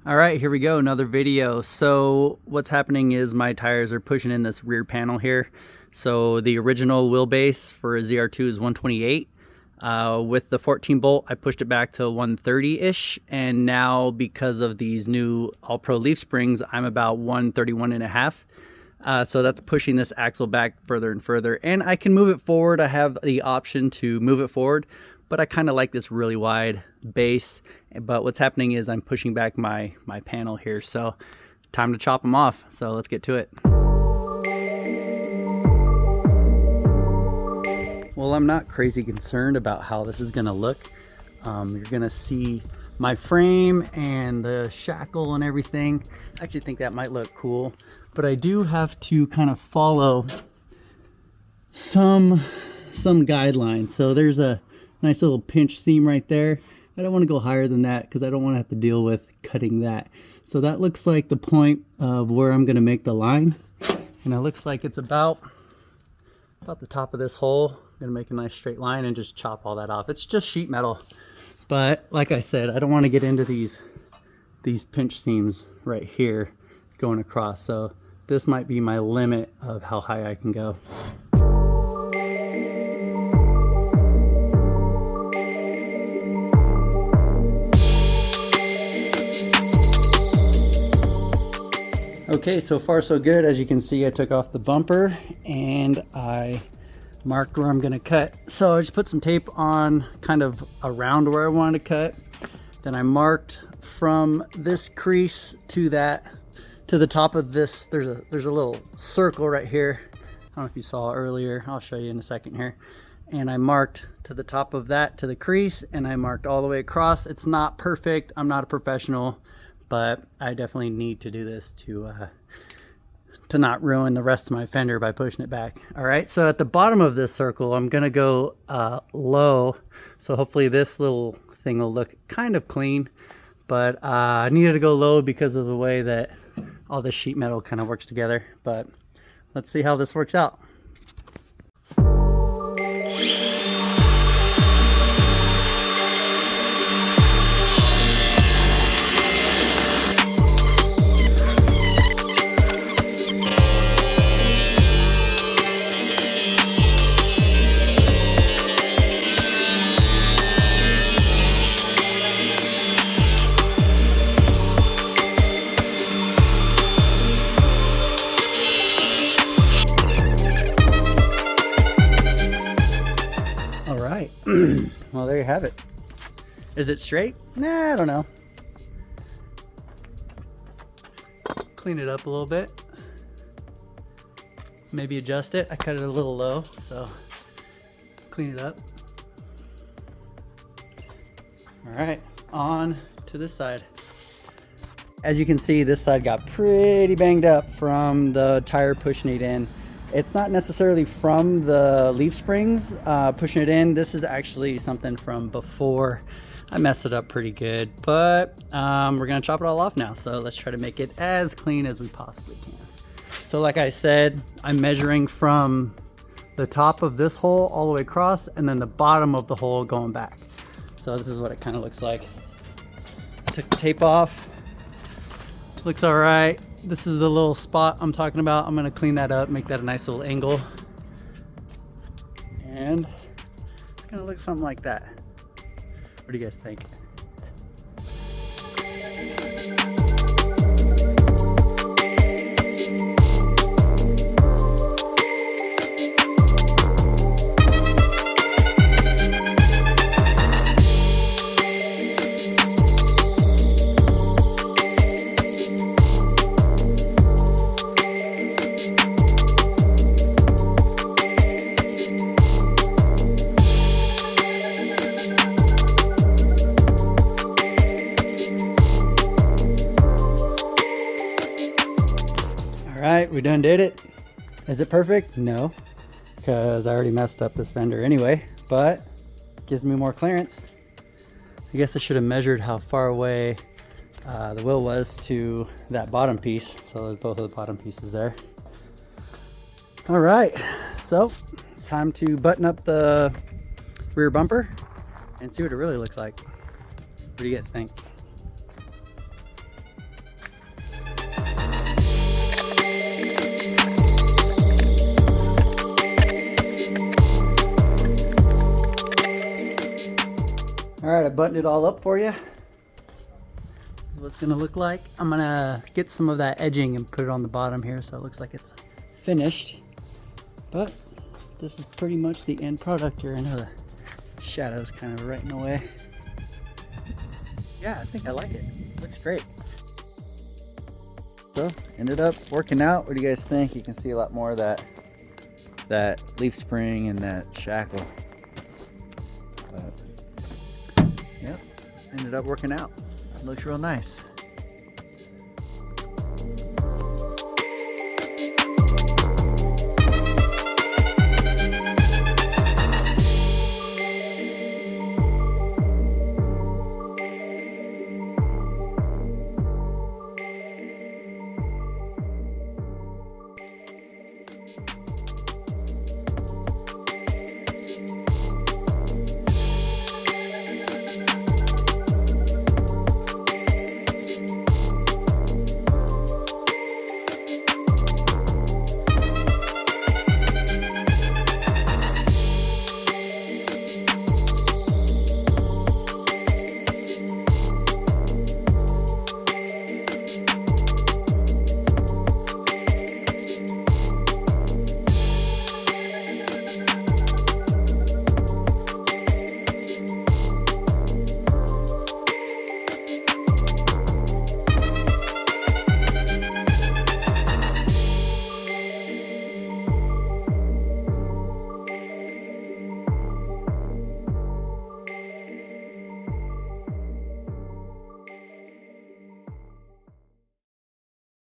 All right, here we go, another video. So what's happening is my tires are pushing in this rear panel here. So the original wheelbase for a ZR2 is 128. With the 14 bolt, I pushed it back to 130-ish. And now because of these new All-Pro leaf springs, I'm about 131.5. So that's pushing this axle back further and further. And I can move it forward. I have the option to move it forward, but I kind of like this really wide base. But what's happening is I'm pushing back my panel here. So time to chop them off. So let's get to it. Well, I'm not crazy concerned about how this is gonna look. You're gonna see my frame and the shackle and everything. I actually think that might look cool, but I do have to kind of follow some guidelines. So there's a nice little pinch seam right there. I don't want to go higher than that because I don't want to have to deal with cutting that. So that looks like the point of where I'm going to make the line. And it looks like it's about the top of this hole. I'm going to make a nice straight line and just chop all that off. It's just sheet metal. But like I said, I don't want to get into these pinch seams right here going across. So this might be my limit of how high I can go. Okay, so far so good. As you can see, I took off the bumper and I marked where I'm gonna cut. So I just put some tape on kind of around where I wanted to cut. Then I marked from this crease to the top of this. There's a little circle right here. I don't know if you saw earlier. I'll show you in a second here. And I marked to the top of that to the crease, and I marked all the way across. It's not perfect. I'm not a professional, but I definitely need to do this to not ruin the rest of my fender by pushing it back. All right, so at the bottom of this circle, I'm gonna go low. So hopefully this little thing will look kind of clean, but I needed to go low because of the way that all this sheet metal kind of works together. But let's see how this works out. Well, there you have it. Is it straight? Nah, I don't know. Clean it up a little bit. Maybe adjust it. I cut it a little low, so clean it up. All right, on to this side. As you can see, this side got pretty banged up from the tire pushing it in. It's not necessarily from the leaf springs pushing it in. This is actually something from before. I messed it up pretty good, but we're gonna chop it all off now. So let's try to make it as clean as we possibly can. So like I said, I'm measuring from the top of this hole all the way across and then the bottom of the hole going back. So this is what it kind of looks like. Took the tape off. Looks all right. This is the little spot I'm talking about. I'm gonna clean that up, make that a nice little angle. And it's gonna look something like that. What do you guys think? All right, we done did it. Is it perfect? No, because I already messed up this fender anyway, but gives me more clearance. I guess I should have measured how far away the wheel was to that bottom piece. So there's both of the bottom pieces there. All right, so time to button up the rear bumper and see what it really looks like. What do you guys think? buttoned it all up for you. This is what it's gonna look like. I'm gonna get some of that edging and put it on the bottom here so it looks like it's finished. But this is pretty much the end product here. I know the shadows kind of right in the way. Yeah, I think I like it. Looks great. So ended up working out. What do you guys think? You can see a lot more of that leaf spring and that shackle. But, yep, ended up working out. Looks real nice.